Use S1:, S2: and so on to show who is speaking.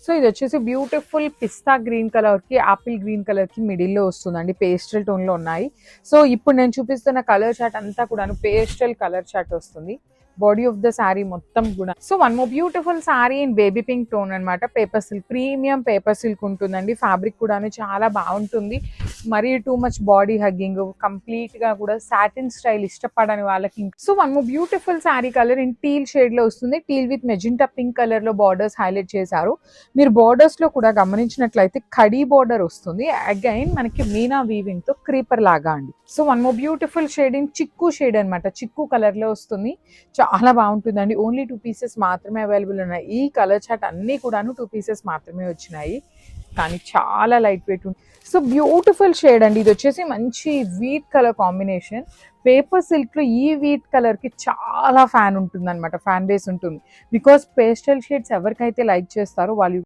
S1: So ఇది వచ్చేసి beautiful పిస్తా green colour కి ఆపిల్ గ్రీన్ కలర్ కి మిడిల్ లో వస్తుందండి. పేస్టల్ టోన్ లో ఉన్నాయి. సో ఇప్పుడు నేను చూపిస్తున్న కలర్ చార్ట్ అంతా కూడా పేస్టల్ కలర్ చార్ట్ వస్తుంది. బాడీ ఆఫ్ ద శారీ మొత్తం కూడా. So one more beautiful sari in baby pink tone అనమాట. Paper silk, premium paper silk ఉంటుందండి. ఫ్యాబ్రిక్ కూడా చాలా బాగుంటుంది. మరీ too much body hugging, complete గా కూడా సాటిన్ స్టైల్ ఇష్టపడని వాళ్ళకి. So one more beautiful sari colour in teal shade లో వస్తుంది. Teal with magenta pink colour లో బార్డర్స్ హైలైట్ చేశారు. మీరు బార్డర్స్ లో కూడా గమనించినట్లయితే కడీ బార్డర్ వస్తుంది. అగైన్ మనకి మీనా వీవింగ్ తో క్రీపర్ లాగా అండి. So one more beautiful shade in చిక్కు షేడ్ అనమాట. చిక్కు కలర్ లో వస్తుంది. చాలా బాగుంటుందండి. ఓన్లీ 2 పీసెస్ మాత్రమే అవైలబుల్ ఉన్నాయి. ఈ కలర్ చార్ట్ అన్ని కూడాను 2 పీసెస్ మాత్రమే వచ్చినాయి, కానీ చాలా లైట్ వెయిట్ ఉంది. సో బ్యూటిఫుల్ షేడ్ అండి. ఇది వచ్చేసి మంచి wheat colour combination. Paper silk లో ఈ వీట్ కలర్ కి చాలా ఫ్యాన్ ఉంటుంది అనమాట, ఫ్యాన్ బేస్ ఉంటుంది. బికాస్ పేస్టల్ షేడ్స్ ఎవరికైతే లైక్ చేస్తారో వాళ్ళు